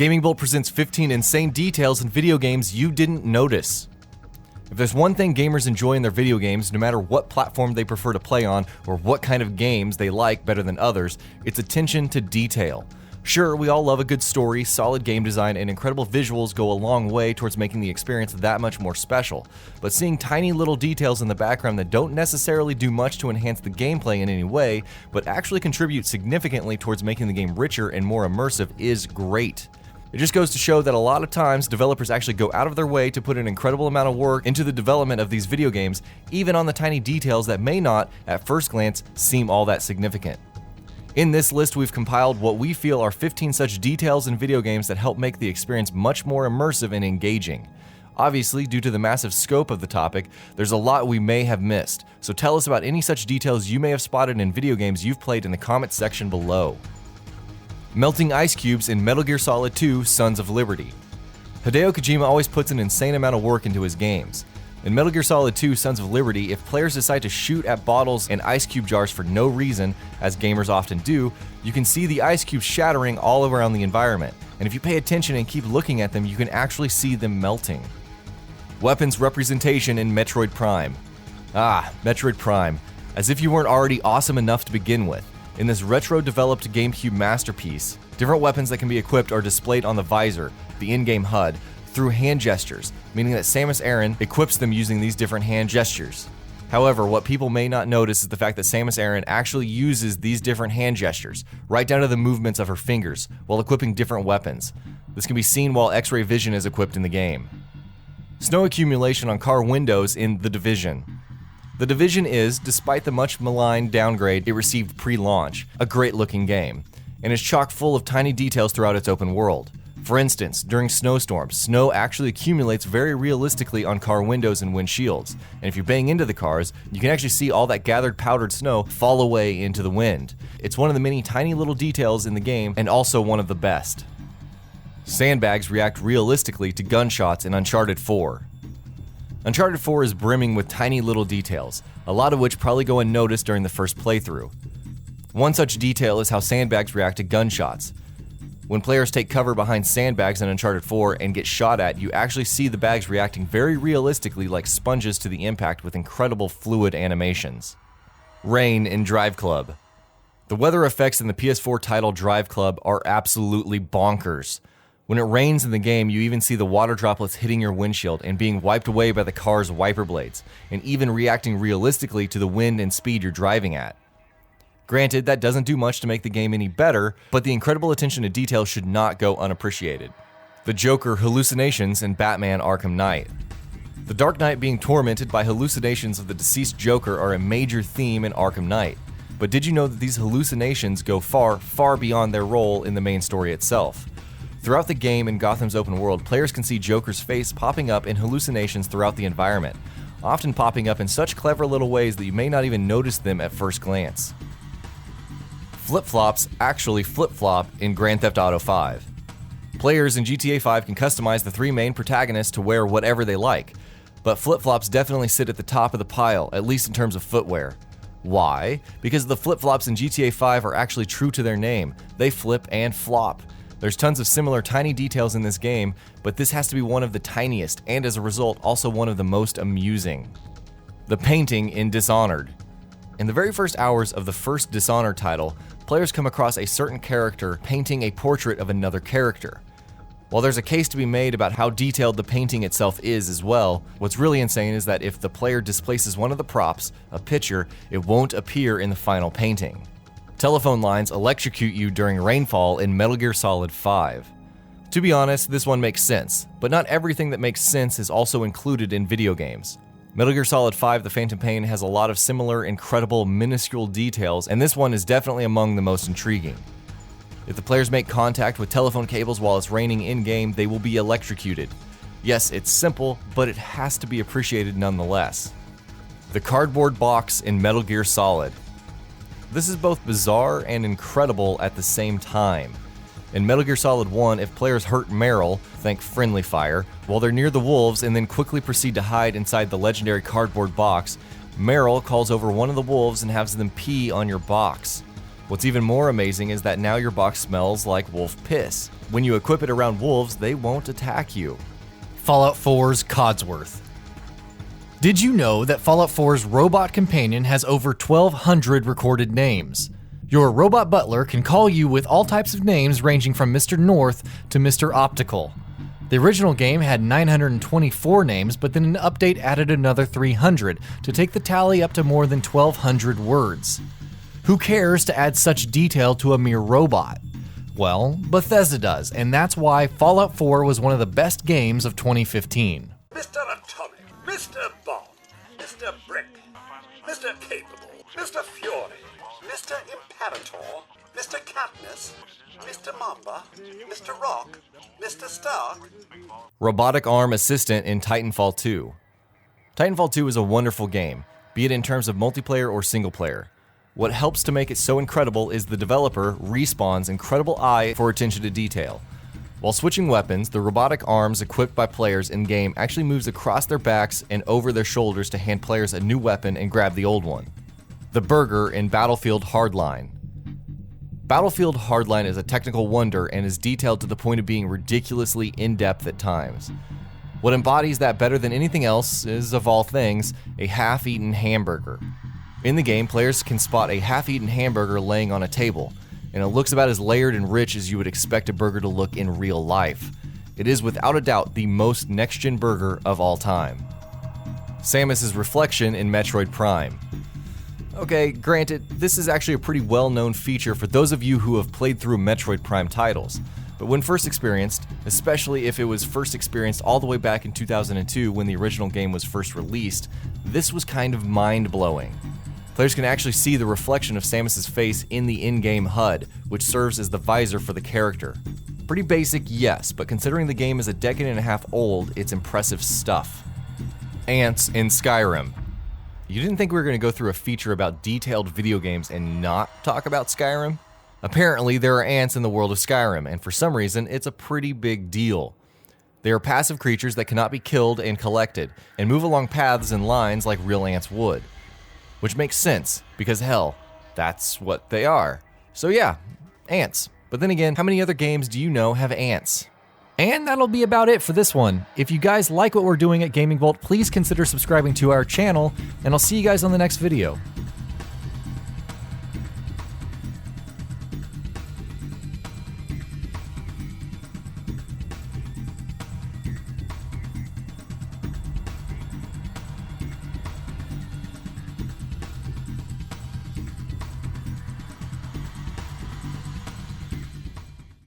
GamingBolt presents 15 insane details in video games you didn't notice. If there's one thing gamers enjoy in their video games, no matter what platform they prefer to play on or what kind of games they like better than others, it's attention to detail. Sure, we all love a good story, solid game design, and incredible visuals go a long way towards making the experience that much more special. But seeing tiny little details in the background that don't necessarily do much to enhance the gameplay in any way, but actually contribute significantly towards making the game richer and more immersive is great. It just goes to show that a lot of times developers actually go out of their way to put an incredible amount of work into the development of these video games, even on the tiny details that may not, at first glance, seem all that significant. In this list, we've compiled what we feel are 15 such details in video games that help make the experience much more immersive and engaging. Obviously, due to the massive scope of the topic, there's a lot we may have missed, so tell us about any such details you may have spotted in video games you've played in the comment section below. Melting ice cubes in Metal Gear Solid 2: Sons of Liberty. Hideo Kojima always puts an insane amount of work into his games. In Metal Gear Solid 2: Sons of Liberty, if players decide to shoot at bottles and ice cube jars for no reason, as gamers often do, you can see the ice cubes shattering all around the environment, and if you pay attention and keep looking at them, you can actually see them melting. Weapons representation in Metroid Prime. Metroid Prime. As if you weren't already awesome enough to begin with. In this retro-developed GameCube masterpiece, different weapons that can be equipped are displayed on the visor, the in-game HUD, through hand gestures, meaning that Samus Aran equips them using these different hand gestures. However, what people may not notice is the fact that Samus Aran actually uses these different hand gestures, right down to the movements of her fingers, while equipping different weapons. This can be seen while X-ray vision is equipped in the game. Snow accumulation on car windows in The Division. The Division is, despite the much maligned downgrade it received pre-launch, a great-looking game, and is chock full of tiny details throughout its open world. For instance, during snowstorms, snow actually accumulates very realistically on car windows and windshields, and if you bang into the cars, you can actually see all that gathered powdered snow fall away into the wind. It's one of the many tiny little details in the game, and also one of the best. Sandbags react realistically to gunshots in Uncharted 4. Uncharted 4 is brimming with tiny little details, a lot of which probably go unnoticed during the first playthrough. One such detail is how sandbags react to gunshots. When players take cover behind sandbags in Uncharted 4 and get shot at, you actually see the bags reacting very realistically like sponges to the impact with incredible fluid animations. Rain in DRIVECLUB. The weather effects in the PS4 title DRIVECLUB are absolutely bonkers. When it rains in the game, you even see the water droplets hitting your windshield and being wiped away by the car's wiper blades, and even reacting realistically to the wind and speed you're driving at. Granted, that doesn't do much to make the game any better, but the incredible attention to detail should not go unappreciated. The Joker hallucinations in Batman Arkham Knight. The Dark Knight being tormented by hallucinations of the deceased Joker are a major theme in Arkham Knight. But did you know that these hallucinations go far, far beyond their role in the main story itself? Throughout the game in Gotham's open world, players can see Joker's face popping up in hallucinations throughout the environment, often popping up in such clever little ways that you may not even notice them at first glance. Flip-flops actually flip-flop in Grand Theft Auto 5. Players in GTA 5 can customize the three main protagonists to wear whatever they like, but flip-flops definitely sit at the top of the pile, at least in terms of footwear. Why? Because the flip-flops in GTA 5 are actually true to their name. They flip and flop. There's tons of similar tiny details in this game, but this has to be one of the tiniest, and as a result, also one of the most amusing. The painting in Dishonored. In the very first hours of the first Dishonored title, players come across a certain character painting a portrait of another character. While there's a case to be made about how detailed the painting itself is as well, what's really insane is that if the player displaces one of the props, a picture, it won't appear in the final painting. Telephone lines electrocute you during rainfall in Metal Gear Solid 5. To be honest, this one makes sense, but not everything that makes sense is also included in video games. Metal Gear Solid 5: The Phantom Pain has a lot of similar, incredible, minuscule details, and this one is definitely among the most intriguing. If the players make contact with telephone cables while it's raining in-game, they will be electrocuted. Yes, it's simple, but it has to be appreciated nonetheless. The cardboard box in Metal Gear Solid. This is both bizarre and incredible at the same time. In Metal Gear Solid 1, if players hurt Meryl, think friendly fire, while they're near the wolves and then quickly proceed to hide inside the legendary cardboard box, Meryl calls over one of the wolves and has them pee on your box. What's even more amazing is that now your box smells like wolf piss. When you equip it around wolves, they won't attack you. Fallout 4's Codsworth. Did you know that Fallout 4's robot companion has over 1,200 recorded names? Your robot butler can call you with all types of names ranging from Mr. North to Mr. Optical. The original game had 924 names, but then an update added another 300 to take the tally up to more than 1,200 words. Who cares to add such detail to a mere robot? Well, Bethesda does, and that's why Fallout 4 was one of the best games of 2015. Mr. Atomic, Mr. Bomb, Mr. Brick, Mr. Capable, Mr. Fury, Mr. Imperator, Mr. Katniss, Mr. Mamba, Mr. Rock, Mr. Stark. Robotic arm assistant in Titanfall 2. Titanfall 2 is a wonderful game, be it in terms of multiplayer or single player. What helps to make it so incredible is the developer, Respawn's incredible eye for attention to detail. While switching weapons, the robotic arms equipped by players in-game actually moves across their backs and over their shoulders to hand players a new weapon and grab the old one. The burger in Battlefield Hardline. Battlefield Hardline is a technical wonder and is detailed to the point of being ridiculously in-depth at times. What embodies that better than anything else is, of all things, a half-eaten hamburger. In the game, players can spot a half-eaten hamburger laying on a table, and it looks about as layered and rich as you would expect a burger to look in real life. It is without a doubt the most next-gen burger of all time. Samus's reflection in Metroid Prime. Okay, granted, this is actually a pretty well-known feature for those of you who have played through Metroid Prime titles, but when first experienced, especially if it was first experienced all the way back in 2002 when the original game was first released, this was kind of mind-blowing. Players can actually see the reflection of Samus's face in the in-game HUD, which serves as the visor for the character. Pretty basic, yes, but considering the game is a decade and a half old, it's impressive stuff. Ants in Skyrim. You didn't think we were going to go through a feature about detailed video games and not talk about Skyrim? Apparently, there are ants in the world of Skyrim, and for some reason, it's a pretty big deal. They are passive creatures that cannot be killed and collected, and move along paths and lines like real ants would. Which makes sense, because hell, that's what they are. So yeah, ants. But then again, how many other games do you know have ants? And that'll be about it for this one. If you guys like what we're doing at GamingBolt, please consider subscribing to our channel, and I'll see you guys on the next video.